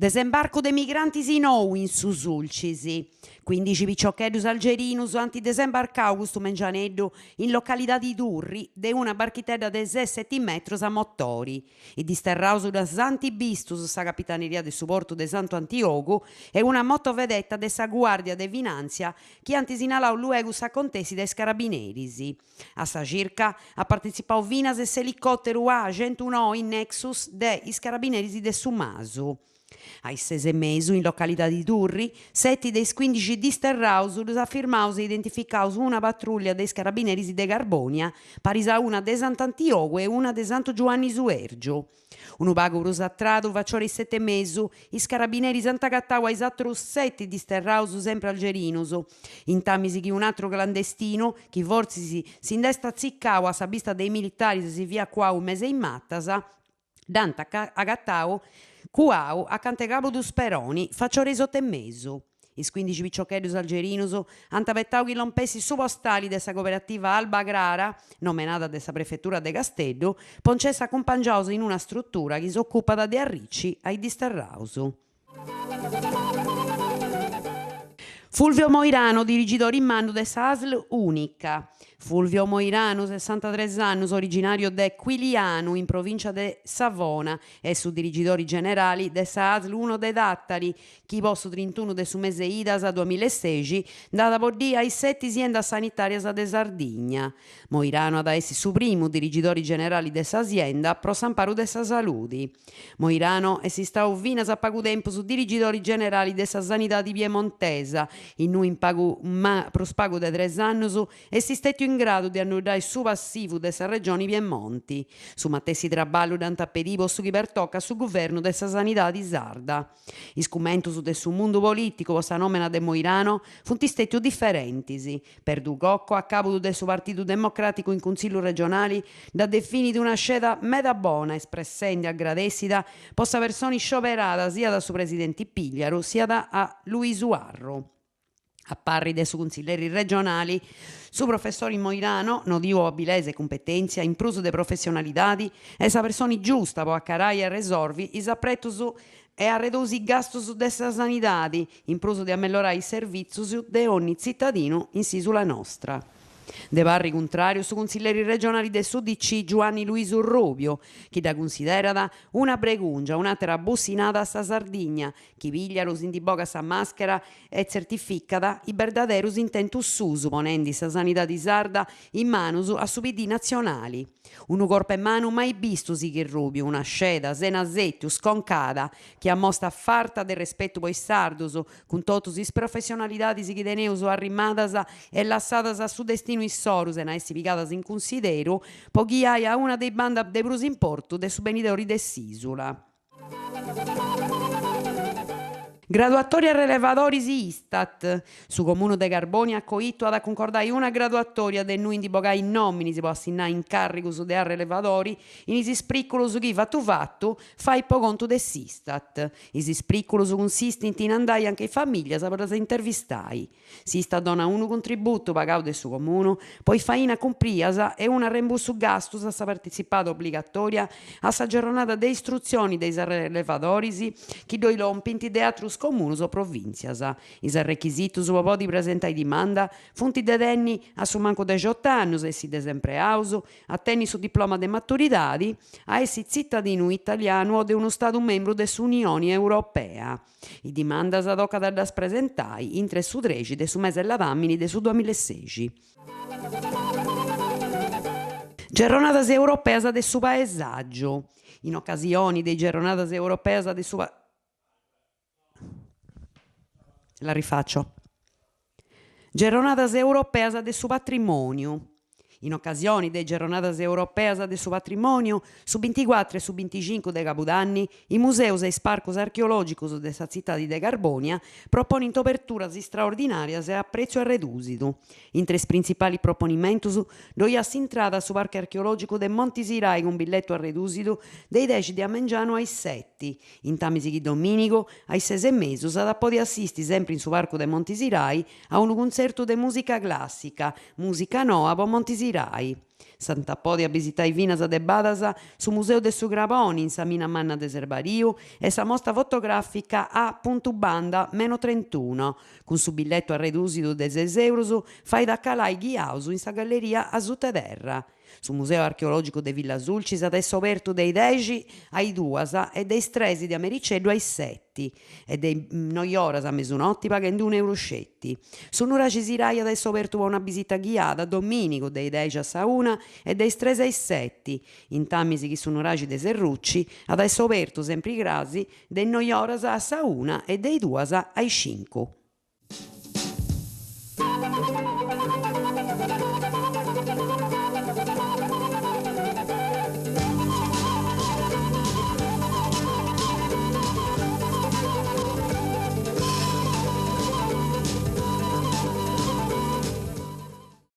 Desembarco de migranti in nou in su Sulcisi. 15 piccioccheddus algerinus antidesembarcau custu mengianeddu in località di Durri de una barchitedda de 17 metros a motori. I disterraus da Santi Bistus, sa capitaneria de su portu de Santo Antiogu, e una motovedetta de sa guardia de Vinanzia chi antis inalau luegu sa contesi de carabinerisi. A sa circa ha partecipau vinas e s'elicotteru A101 in Nexus de is carabinerisi de su Masu. Ai 6 e mesu in località di Durri, 7 dei 15 disterraus afirmaus e identificaus una patruglia dei carabinieri de Garbonia, parisa una de Sant'Antioco e una de Santo Giovanni Suergio. Unu pagu rusattradu facciore 7 mesu, is carabinieri s'antagattau ai atrus 7 disterraus sempre algerinus. Intamisi chi un altro clandestino, chi forsi si indesta ziccau a sa vista dei militari si via qua un mese in mattasa, dant agattau cuau a Cantegabu dus Peroni, facciore 8 mesu. Is 15 piccioccheddus algerinus antavettau chi lompessi subostali de sa cooperativa Alba Agrara, nomenata de sa prefettura de Casteddu, poncessa accompagnaus in una struttura chi s'occupa de arricci ai disterraus. Fulvio Moirano, dirigitore in mando de sa ASL Unica. Fulvio Moirano, 63 anni, originario de Quiliano, in provincia de Savona, e su dirigitori generali de sa ASL 1 de Dattari, chi posto 31 de su mese Idas a 2016, data podì ai 7 aziende sanitarie de Sardigna. Moirano ad essi su primo dirigitori generali de sa azienda pro s'amparo de sa saludi. Moirano essi stau vinas a pagu tempo su dirigitori generali de sa sanità di Piemontesa, in nu in pagu pro spagu de 3 anni e si stetto in grado di annullare su passivo dessa regione Piemonti. Su mattessi traballo d'antapedivo su chi pertocca su governo dessa sanità di Sarda. Iscumento su del su mondo politico sa nomena de Moirano funti stetto differentisi. Per Dugocco a capo del suo partito democratico in consiglio regionali da definire una sceda meda bona espressendo aggradessida possa persone scioperata sia da su presidente Pigliaro sia da a Luisu Arro. A parri dei suoi consiglieri regionali, su professori Moirano, nodivo abilese e competenza, in pruso de professionalità, e sa persona giusta può accarai e resolvi, is appretus e a ridurre i gastos dessa sanità, in pruso di ammellorare i servizi de ogni cittadino in sulla nostra. De parri contrario su consiglieri regionali del SUDC Giovanni Luiso Rubio, chi da considerata una pregungia, un'altra bussinata a sa Sardigna, chi pigliarus in di boca sa maschera e certificata i verdaderus intentus susu, ponendo sa sanità di Sarda in manus a su PD nazionali. Unu corpo e manu mai visto si che Rubio, una sceda, senasettu, sconcada, che ha mosta farta del rispetto poi sardus, con totus is professionalità si che teneus arrimadas e lassadas a su destino issorus e na essi picadas in considero, pochi a una dei banda de prus importu de su benitori de Sisula. Graduatoria relevadori Istat. Su Comune de Garbonia ha coito ad concordare una graduatoria de noi indibogai nomini si può assegnare incarico su de relevadori in isi spricculus chi fatto fai po conto de Sistat. Isi spricculus consiste in andare anche in famiglia per se intervistai. Sistat dona un contributo pagato de su comune, poi faina compriasa e una reimbursu gastus a sa partecipato obbligatoria a sa giornata de istruzioni dei relevadorisi chi doi lompinti de atrus comunes o provincias. Is requisitos o podi presentare dimanda funti de denni a su manco de 18 anni essi desempreaus, a tenni su diploma de maturidade, a essi cittadino italiano o de uno stato membro de su Unione Europea. I dimandas ad oca da presentai intre su 13 de su mese ladamini de su 2016. Giornadas europeas de su paesaggio. In occasioni dei giornadas europeas de su La rifaccio. Giornadas europeas de su patrimonio. In occasione dei Giornadas Europeas de su Patrimonio, su 24 e su 25 de Capodanni, i museus e i parcos archeologicos de sa città di Garbonia proponen aperturas straordinarias e a prezzo reducido. In tre principali proponimentos, doias intrada su parco archeologico de Montisirai con biglietto a reducido dei 10 di Amengiano ai 7. In tamisi chi dominico, ai 6 meses, ad appodi assisti sempre in su parco de Montisirai a un concerto de musica classica, musica nuova a Montisirai. Sant'Apodi a visitare i vinas de Badasa su Museo de su Graponi in sa mina manna de Serbariu e sa mostra fotografica a Puntu Banda -31 con su biglietto a redusidu de 6 euro fai da calai ghiausu in sa galleria a Terra. Su Museo Archeologico de Villa Sulcis ad esso aperto dei 10 ai 2 e dei 13 di Americeddu ai 7 e dei 9 ore a mesunotti pagando 1 euro scetti. Su Nura Cisirai ad esso aperto una visita guiata domenico dei 10 a sa 1 e dei 13 ai 7. In Tamisi chi su Nuraci de Serrucci ad esso aperto sempre i grasi dei 9 ore a sa 1 e dei 2 ai 5.